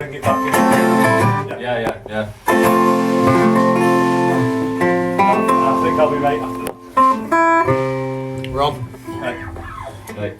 bring it back in. Yeah. I think I'll be right after that. We're on. Right.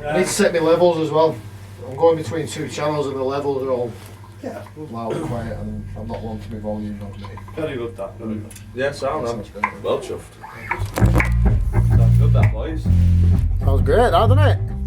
I need to set my levels as well. I'm going between two channels and the levels are all loud and quiet, and I'm not one to be volume on me. Very good, that. Very good. Yeah, sound. I'm well chuffed. Sounds good, that, boys. Sounds great, that, doesn't it?